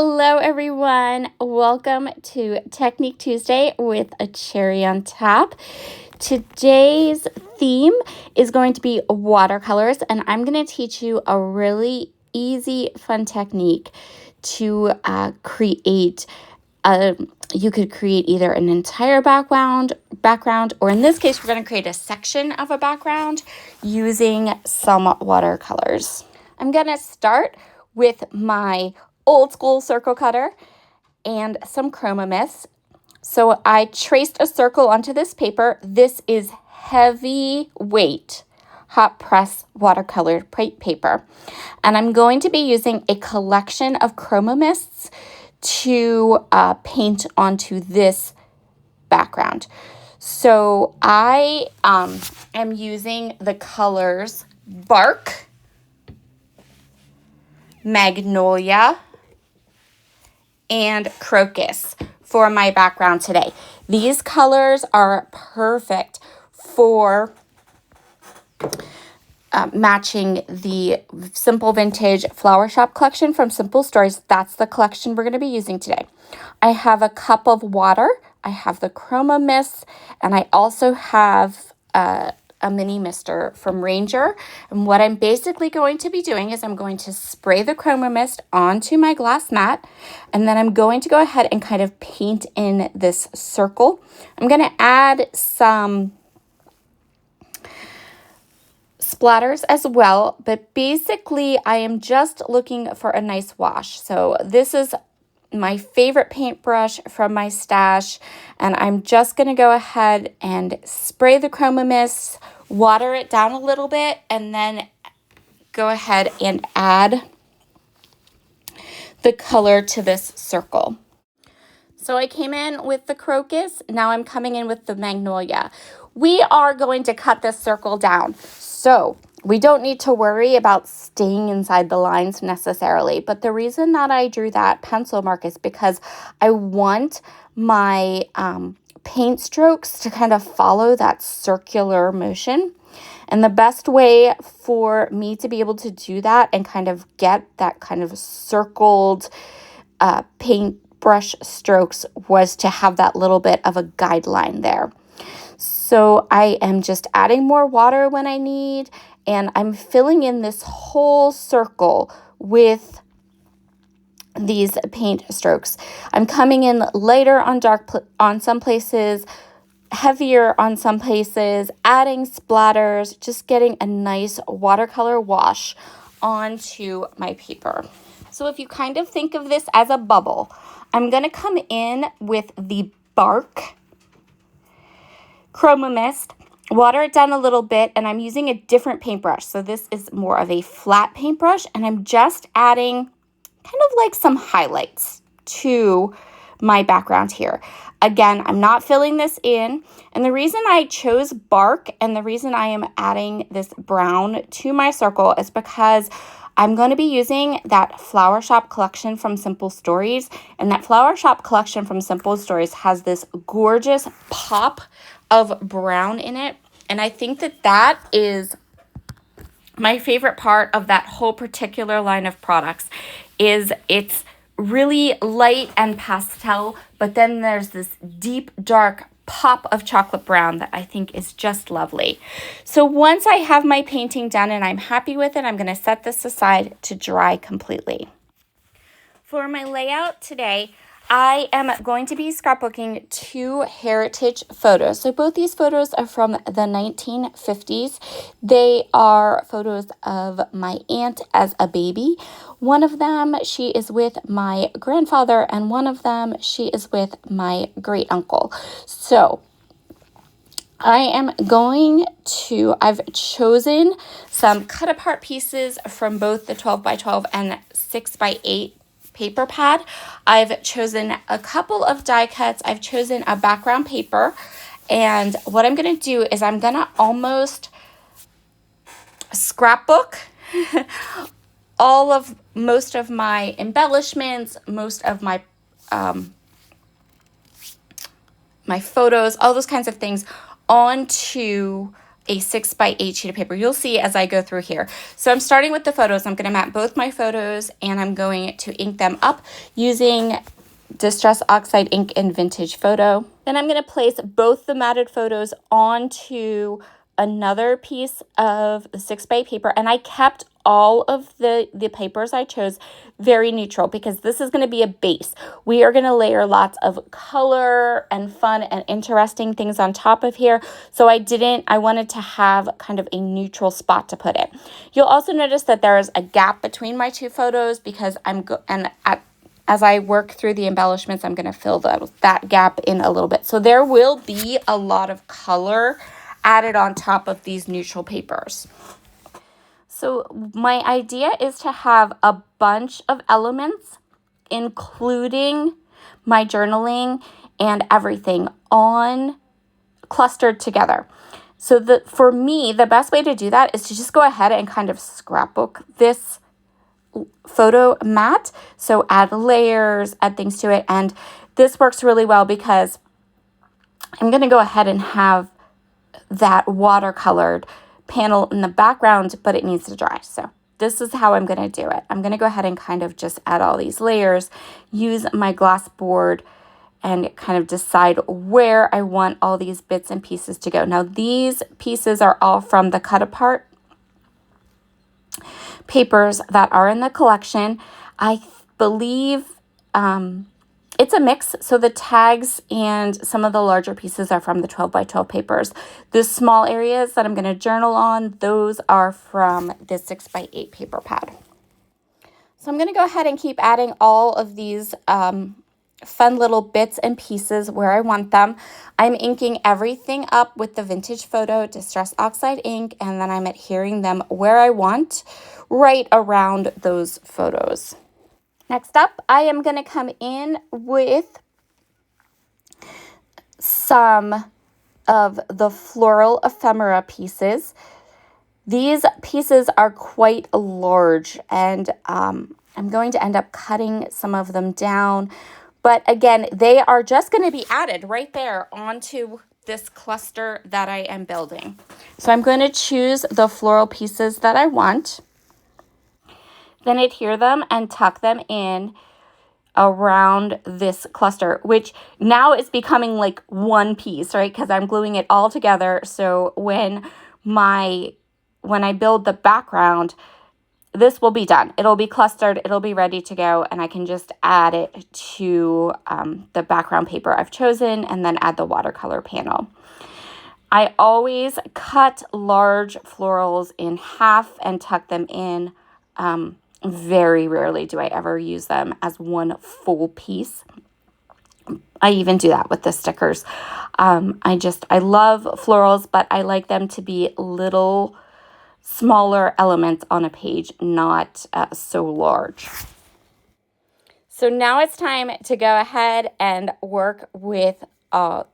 Hello everyone, welcome to Technique Tuesday with a cherry on top. Today's theme is going to be watercolors, and I'm going to teach you a really easy, fun technique to create. You could create either an entire background, or in this case, we're going to create a section of a background using some watercolors. I'm going to start with my old school circle cutter and some chroma mist. So I traced a circle onto this paper. This is heavy weight hot press watercolored paper. And I'm going to be using a collection of chroma mists to paint onto this background. So I am using the colors Bark, Magnolia, and Crocus for my background today. These colors are perfect for matching the Simple Vintage Flower Shop collection from Simple Stories. That's the collection we're going to be using today. I have a cup of water, I have the chroma mist, and I also have a mini mister from Ranger. And what I'm basically going to be doing is I'm going to spray the chroma mist onto my glass mat, and then I'm going to go ahead and kind of paint in this circle. I'm going to add some splatters as well, but basically I am just looking for a nice wash. So this is my favorite paintbrush from my stash, and I'm just going to go ahead and spray the chroma mist, water it down a little bit, and then go ahead and add the color to this circle. So I came in with the Crocus, now I'm coming in with the Magnolia. We are going to cut this circle down, so we don't need to worry about staying inside the lines necessarily. But the reason that I drew that pencil mark is because I want my paint strokes to kind of follow that circular motion. And the best way for me to be able to do that and kind of get that kind of circled paintbrush strokes was to have that little bit of a guideline there. So I am just adding more water when I need, and I'm filling in this whole circle with these paint strokes. I'm coming in lighter on on some places, heavier on some places, adding splatters, just getting a nice watercolor wash onto my paper. So if you kind of think of this as a bubble, I'm going to come in with the Bark chroma mist, water it down a little bit, and I'm using a different paintbrush. So this is more of a flat paintbrush, and I'm just adding kind of like some highlights to my background here. Again, I'm not filling this in, and the reason I chose Bark and the reason I am adding this brown to my circle is because I'm going to be using that Flower Shop collection from Simple Stories, and that Flower Shop collection from Simple Stories has this gorgeous pop of brown in it, and I think that that is my favorite part of that whole particular line of products. Is it's really light and pastel, but then there's this deep dark pop of chocolate brown that I think is just lovely. So once I have my painting done and I'm happy with it, I'm going to set this aside to dry completely. For my layout today, I am going to be scrapbooking two heritage photos. So both these photos are from the 1950s. They are photos of my aunt as a baby. One of them, she is with my grandfather, and one of them, she is with my great uncle. So I've chosen some cut apart pieces from both the 12 by 12 and 6 by 8 paper pad. I've chosen a couple of die cuts. I've chosen a background paper, and what I'm going to do is I'm going to almost scrapbook most of my embellishments, most of my my photos, all those kinds of things onto a 6x8 sheet of paper. You'll see as I go through here. So I'm starting with the photos. I'm going to map both my photos and I'm going to ink them up using Distress Oxide ink in Vintage Photo. Then I'm going to place both the matted photos onto another piece of the 6x8 paper, and I kept all of the papers I chose very neutral because this is going to be a base. We are going to layer lots of color and fun and interesting things on top of here. So I wanted to have kind of a neutral spot to put it. You'll also notice that there is a gap between my two photos because as I work through the embellishments, I'm going to fill that gap in a little bit. So there will be a lot of color added on top of these neutral papers. So my idea is to have a bunch of elements, including my journaling and everything, on clustered together. So for me, the best way to do that is to just go ahead and kind of scrapbook this photo mat. So add layers, add things to it. And this works really well because I'm going to go ahead and have that watercolored panel in the background, but it needs to dry. So this is how I'm going to do it. I'm going to go ahead and kind of just add all these layers, use my glass board, and kind of decide where I want all these bits and pieces to go. Now, these pieces are all from the cut apart papers that are in the collection. I believe it's a mix, so the tags and some of the larger pieces are from the 12x12 papers. The small areas that I'm going to journal on, those are from the 6x8 paper pad. So I'm going to go ahead and keep adding all of these fun little bits and pieces where I want them. I'm inking everything up with the Vintage Photo Distress Oxide ink, and then I'm adhering them where I want, right around those photos. Next up, I am going to come in with some of the floral ephemera pieces. These pieces are quite large, and I'm going to end up cutting some of them down. But again, they are just going to be added right there onto this cluster that I am building. So I'm going to choose the floral pieces that I want, then adhere them and tuck them in around this cluster, which now is becoming like one piece, right? Because I'm gluing it all together. So when I build the background, this will be done. It'll be clustered. It'll be ready to go. And I can just add it to the background paper I've chosen and then add the watercolor panel. I always cut large florals in half and tuck them in. Very rarely do I ever use them as one full piece. I even do that with the stickers. I love florals, but I like them to be little smaller elements on a page, not so large. So now it's time to go ahead and work with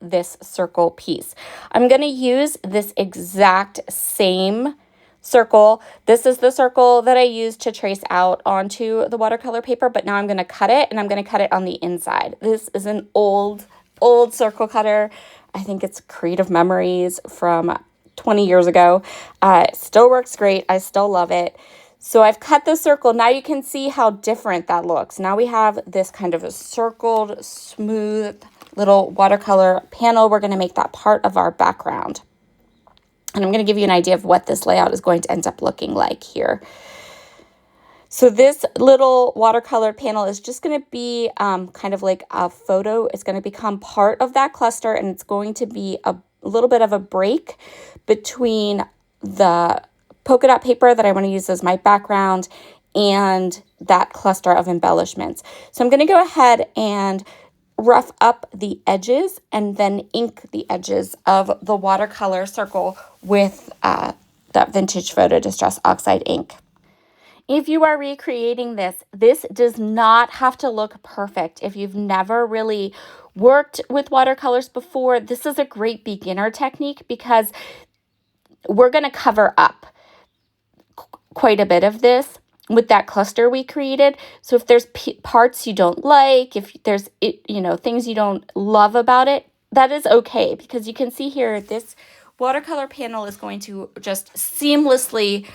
this circle piece. I'm going to use this exact same circle. This is the circle that I used to trace out onto the watercolor paper, but now I'm going to cut it, and I'm going to cut it on the inside. This is an old circle cutter. I think it's Creative Memories from 20 years ago. It still works great. I still love it. So I've cut the circle. Now you can see how different that looks. Now we have this kind of a circled, smooth little watercolor panel. We're going to make that part of our background. And I'm going to give you an idea of what this layout is going to end up looking like here. So this little watercolor panel is just going to be kind of like a photo. It's going to become part of that cluster, and it's going to be a little bit of a break between the polka dot paper that I want to use as my background and that cluster of embellishments. So I'm going to go ahead and rough up the edges and then ink the edges of the watercolor circle with that Vintage Photo Distress Oxide ink. If you are recreating this does not have to look perfect. If you've never really worked with watercolors before, this is a great beginner technique because we're going to cover up quite a bit of this with that cluster we created. So if there's parts you don't like, if there's things you don't love about it, that is okay, because you can see here this watercolor panel is going to just seamlessly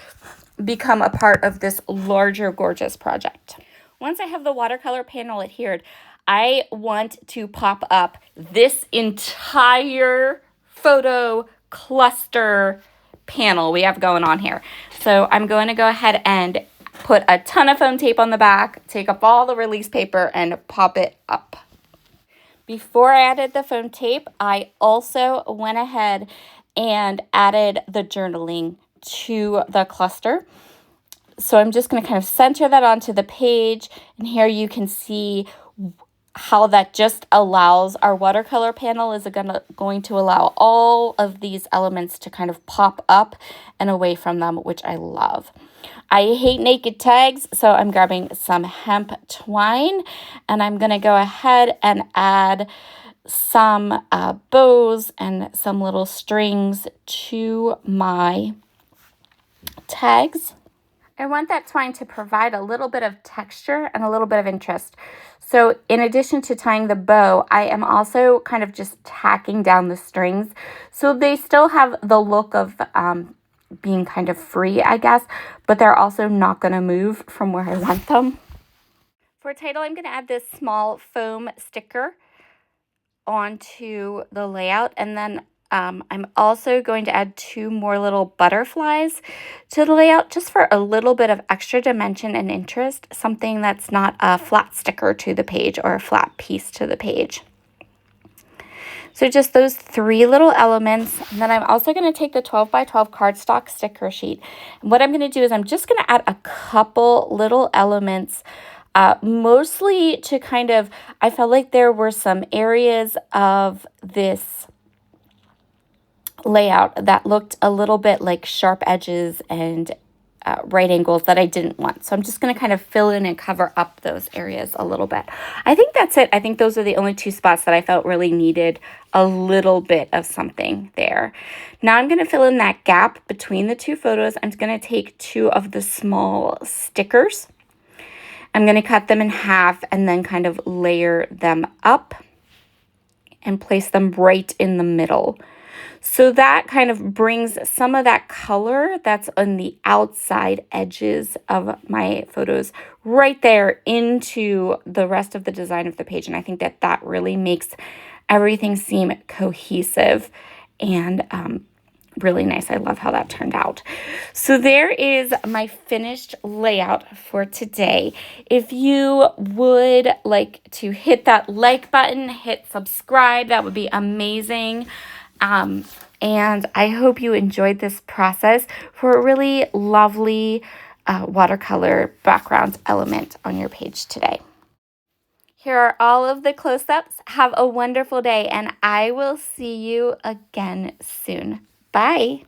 become a part of this larger, gorgeous project. Once I have the watercolor panel adhered, I want to pop up this entire photo cluster panel we have going on here. So I'm going to go ahead and put a ton of foam tape on the back, take up all the release paper, and pop it up. Before I added the foam tape, I also went ahead and added the journaling to the cluster. So I'm just going to kind of center that onto the page, and here you can see how that just allows our watercolor panel is going to allow all of these elements to kind of pop up and away from them, which I love. I hate naked tags, so I'm grabbing some hemp twine, and I'm going to go ahead and add some bows and some little strings to my tags. I want that twine to provide a little bit of texture and a little bit of interest. So in addition to tying the bow, I am also kind of just tacking down the strings. So they still have the look of being kind of free, I guess, but they're also not going to move from where I want them. For title, I'm going to add this small foam sticker onto the layout, and then I'm also going to add 2 more little butterflies to the layout just for a little bit of extra dimension and interest, something that's not a flat sticker to the page or a flat piece to the page. So just those 3 little elements, and then I'm also going to take the 12 by 12 cardstock sticker sheet. And what I'm going to do is I'm just going to add a couple little elements, mostly to kind of, I felt like there were some areas of this layout that looked a little bit like sharp edges and right angles that I didn't want. So I'm just going to kind of fill in and cover up those areas a little bit. I think that's it. I think those are the only 2 spots that I felt really needed a little bit of something there. Now I'm going to fill in that gap between the 2 photos. I'm going to take 2 of the small stickers. I'm going to cut them in half and then kind of layer them up and place them right in the middle. So that kind of brings some of that color that's on the outside edges of my photos right there into the rest of the design of the page. And I think that that really makes everything seem cohesive and really nice. I love how that turned out. So there is my finished layout for today. If you would like to hit that like button, hit subscribe, that would be amazing. And I hope you enjoyed this process for a really lovely watercolor background element on your page today. Here are all of the close-ups. Have a wonderful day, and I will see you again soon. Bye.